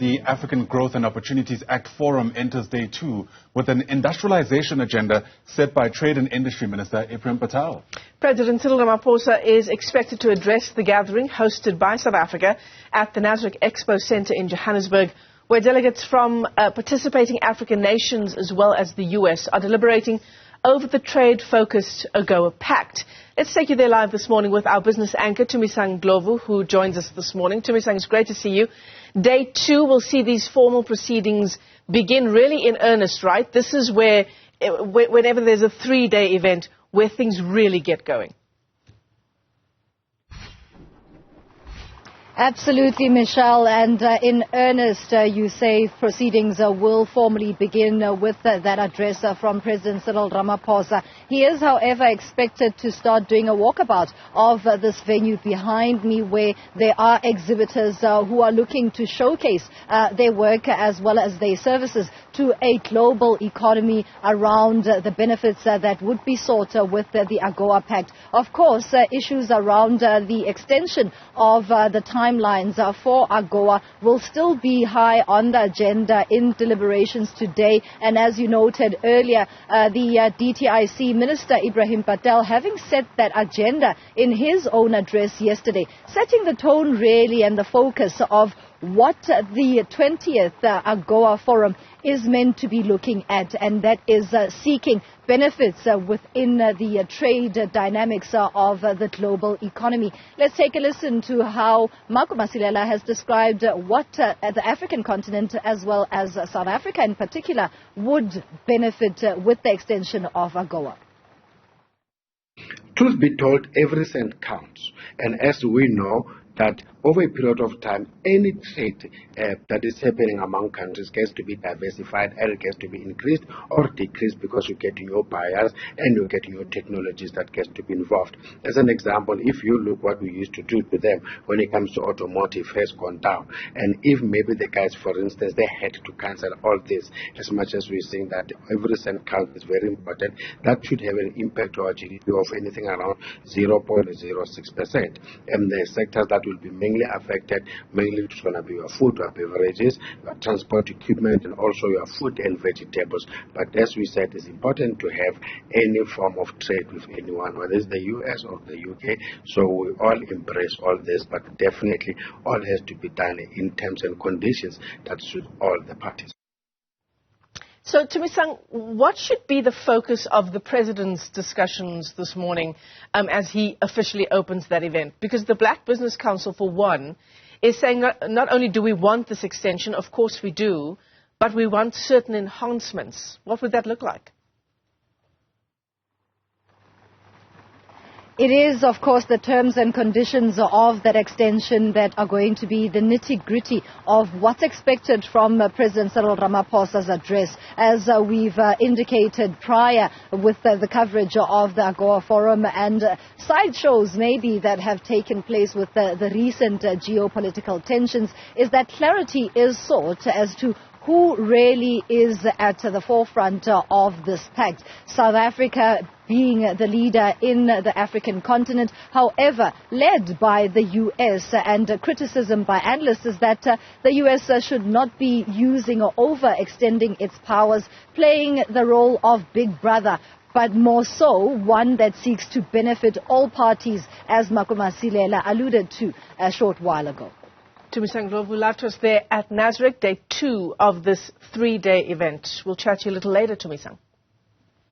The African Growth and Opportunities Act Forum enters day 2 with an industrialization agenda set by Trade and Industry Minister Ibrahim Patel. President Cyril Ramaphosa is expected to address the gathering hosted by South Africa at the Nasrec Expo Centre in Johannesburg, where delegates from participating African nations as well as the US are deliberating over the trade-focused AGOA Pact. Let's take you there live this morning with our business anchor, Tumisang Ndlovu, who joins us this morning. Tumisang, it's great to see you. Day 2 will see these formal proceedings begin really in earnest, right? This is where, whenever there's a 3-day event, where things really get going. Absolutely, Michelle, and in earnest, you say proceedings will formally begin with that address from President Cyril Ramaphosa. He is, however, expected to start doing a walkabout of this venue behind me, where there are exhibitors who are looking to showcase their work as well as their services to a global economy around the benefits that would be sought with the AGOA Pact. Of course, issues around the extension of the timelines for AGOA will still be high on the agenda in deliberations today. And as you noted earlier, the DTIC Minister Ibrahim Patel, having set that agenda in his own address yesterday, setting the tone really and the focus of what the 20th AGOA Forum is meant to be looking at, and that is seeking benefits within the trade dynamics of the global economy. Let's take a listen to how Masilela has described what the African continent as well as South Africa in particular would benefit with the extension of AGOA. Truth be told, every cent counts, and as we know, that over a period of time, any trade that is happening among countries gets to be diversified and it gets to be increased or decreased because you get your buyers and you get your technologies that gets to be involved. As an example, if you look what we used to do to them when it comes to automotive has gone down, and if maybe the guys, for instance, they had to cancel all this, as much as we're saying that every cent count is very important, that should have an impact to our GDP of anything around 0.06%. And the sectors that will be mainly affected, mainly it's going to be your food, your beverages, your transport equipment, and also your fruit and vegetables. But as we said, it's important to have any form of trade with anyone, whether it's the US or the UK. So we all embrace all this, but definitely all has to be done in terms and conditions that suit all the parties. So, Tumisang, what should be the focus of the President's discussions this morning as he officially opens that event? Because the Black Business Council, for one, is saying not only do we want this extension, of course we do, but we want certain enhancements. What would that look like? It is, of course, the terms and conditions of that extension that are going to be the nitty-gritty of what's expected from President Cyril Ramaphosa's address. As we've indicated prior with the coverage of the AGOA Forum and sideshows maybe that have taken place with the recent geopolitical tensions, is that clarity is sought as to who really is at the forefront of this pact. South Africa being the leader in the African continent, however, led by the US, and criticism by analysts is that the US should not be using or overextending its powers, playing the role of big brother, but more so one that seeks to benefit all parties, as Masilela alluded to a short while ago. Tumisang Ndlovu live to us there at Nasrec, day 2 of this 3-day event. We'll chat to you a little later, Tumisang.